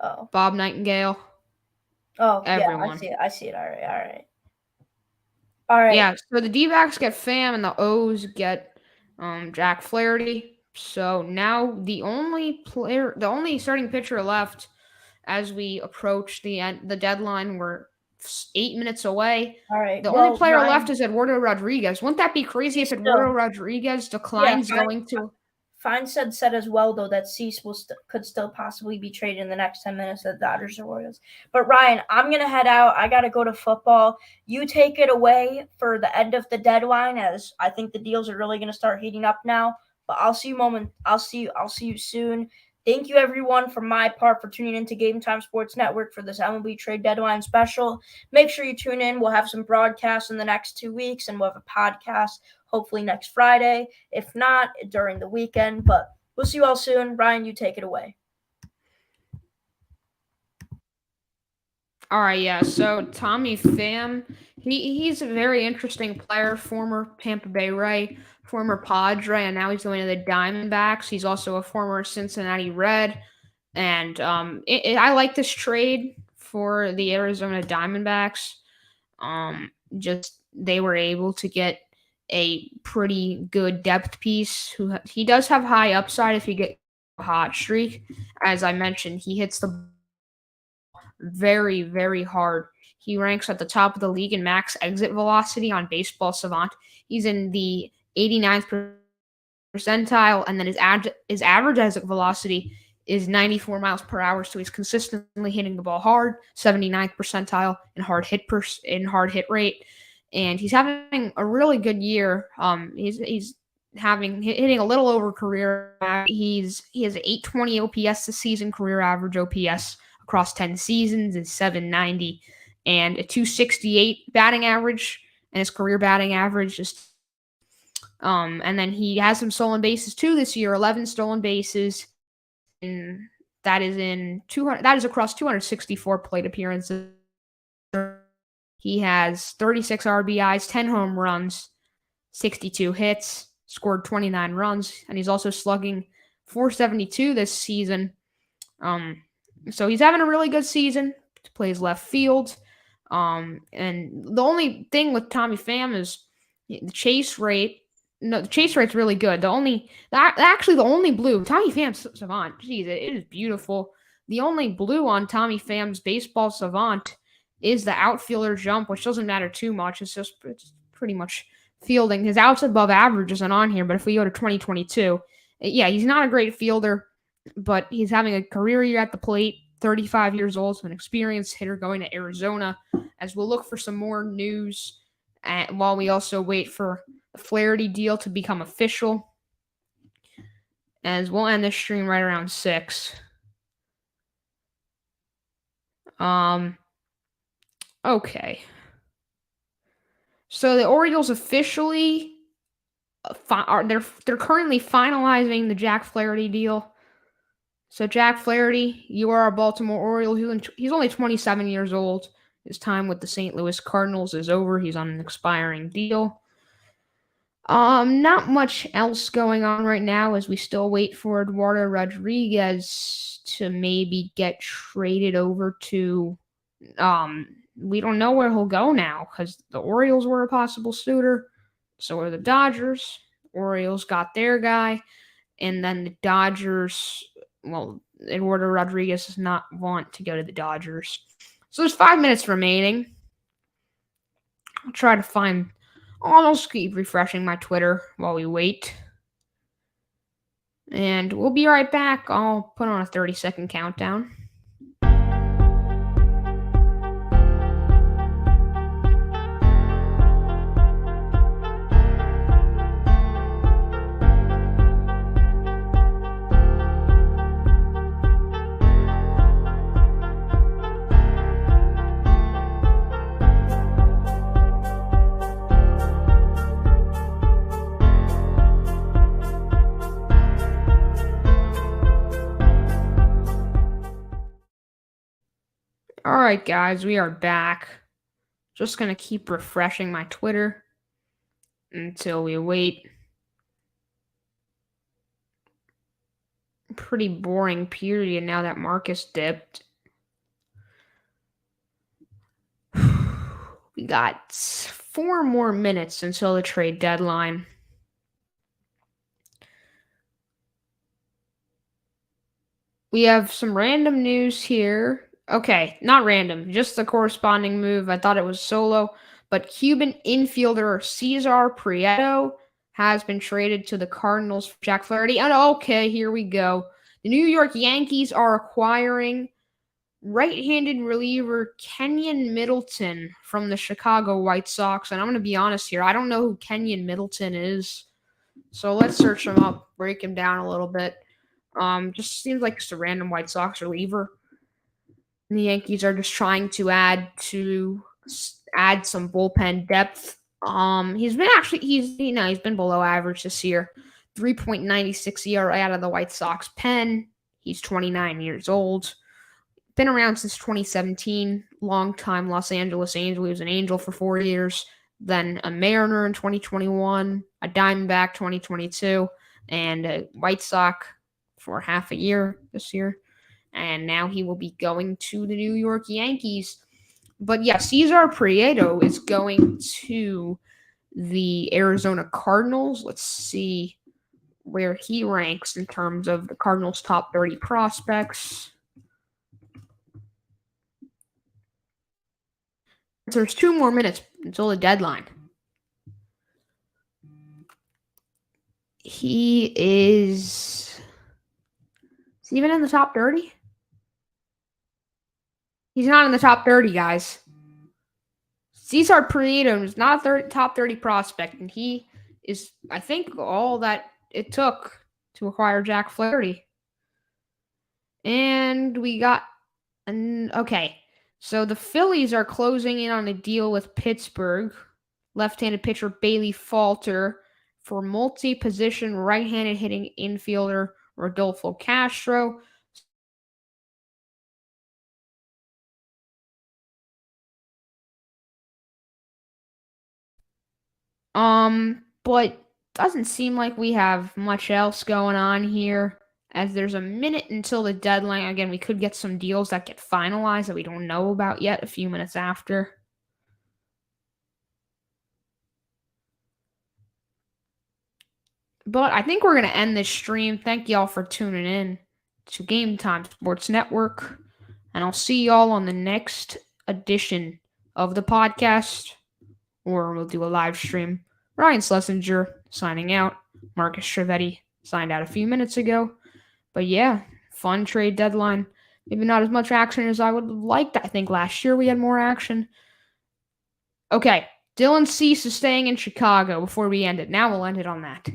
Oh. Bob Nightingale, Oh, yeah, I everyone. see it. I see it. All right. All right. All right. Yeah, so the D-backs get Pham and the O's get Jack Flaherty. So now the only starting pitcher left as we approach the deadline, we're 8 minutes away. All right. The only Well, player left Ryan, is Eduardo Rodriguez. Wouldn't that be crazy if Cease Eduardo still. Rodriguez Yeah, declines going to? Fine said as well though that Cease could still possibly be traded in the next 10 minutes to the Dodgers or Royals. But Ryan, I'm gonna head out. I gotta go to football. You take it away for the end of the deadline, as I think the deals are really gonna start heating up now. But I'll see you soon. Thank you everyone from my part for tuning into Game Time Sports Network for this MLB trade deadline special. Make sure you tune in. We'll have some broadcasts in the next 2 weeks, and we'll have a podcast hopefully next Friday. If not, during the weekend. But we'll see you all soon. Ryan, you take it away. All right, yeah. So Tommy Pham, he's a very interesting player, former Tampa Bay Ray, former Padre, and now he's going to the Diamondbacks. He's also a former Cincinnati Red, and I like this trade for the Arizona Diamondbacks. Just they were able to get a pretty good depth piece. He does have high upside if you get a hot streak. As I mentioned, he hits the very, very hard. He ranks at the top of the league in max exit velocity on Baseball Savant. He's in the 89th percentile, and then his average exit velocity is 94 miles per hour. So he's consistently hitting the ball hard, 79th percentile in hard hit rate, and he's having a really good year. He's hitting a little over career. He has an 820 OPS this season. Career average OPS across 10 seasons is 790, and a 268 batting average, and his career batting average is and then he has some stolen bases too this year, 11 stolen bases, and that is across 264 plate appearances. He has 36 RBIs, 10 home runs, 62 hits, scored 29 runs, and he's also slugging 472 this season. So he's having a really good season. He plays left field. And the only thing with Tommy Pham is the chase rate. No, the chase rate's really good. The only blue, Tommy Pham's Savant, geez, it is beautiful. The only blue on Tommy Pham's Baseball Savant is the outfielder jump, which doesn't matter too much. It's pretty much fielding. His outs above average isn't on here, but if we go to 2022, yeah, he's not a great fielder, but he's having a career year at the plate, 35 years old, so an experienced hitter going to Arizona, as we'll look for some more news while we also wait for the Flaherty deal to become official, as we'll end this stream right around 6. Okay. So the Orioles officially they're currently finalizing the Jack Flaherty deal. So Jack Flaherty, you are a Baltimore Oriole. He's only 27 years old. His time with the St. Louis Cardinals is over. He's on an expiring deal. Not much else going on right now as we still wait for Eduardo Rodriguez to maybe get traded over to, we don't know where he'll go now because the Orioles were a possible suitor. So are the Dodgers. Orioles got their guy. And then the Dodgers, well, Eduardo Rodriguez does not want to go to the Dodgers. So there's 5 minutes remaining. I'll try to find... I'll just keep refreshing my Twitter while we wait. And we'll be right back. I'll put on a 30-second countdown. All right, guys, we are back. Just going to keep refreshing my Twitter until we wait. Pretty boring period now that Markus dipped. We got 4 more minutes until the trade deadline. We have some random news here. Okay, not random, just the corresponding move. I thought it was solo, but Cuban infielder Cesar Prieto has been traded to the Cardinals for Jack Flaherty. And okay, here we go. The New York Yankees are acquiring right-handed reliever Kenyon Middleton from the Chicago White Sox. And I'm going to be honest here, I don't know who Kenyon Middleton is. So let's search him up, break him down a little bit. Just seems like just a random White Sox reliever. And the Yankees are just trying to add some bullpen depth. He's been below average this year. 3.96 ERA out of the White Sox pen. He's 29 years old. Been around since 2017. Long-time Los Angeles Angel. He was an Angel for 4 years. Then a Mariner in 2021. A Diamondback 2022. And a White Sox for half a year this year. And now he will be going to the New York Yankees. But yeah, Cesar Prieto is going to the Arizona Cardinals. Let's see where he ranks in terms of the Cardinals' top 30 prospects. There's 2 more minutes until the deadline. He is he even in the top 30? He's not in the top 30, guys. Cesar Prieto is not a top 30 prospect, and he is, I think, all that it took to acquire Jack Flaherty. And we got okay. So the Phillies are closing in on a deal with Pittsburgh. Left-handed pitcher Bailey Falter for multi-position right-handed hitting infielder Rodolfo Castro. But doesn't seem like we have much else going on here, as there's a minute until the deadline. Again, we could get some deals that get finalized that we don't know about yet a few minutes after. But I think we're going to end this stream. Thank y'all for tuning in to Game Time Sports Network. And I'll see y'all on the next edition of the podcast, or we'll do a live stream. Ryan Schlesinger signing out. Markus Trivedi signed out a few minutes ago. But yeah, fun trade deadline. Maybe not as much action as I would have liked. I think last year we had more action. Okay, Dylan Cease is staying in Chicago before we end it. Now we'll end it on that.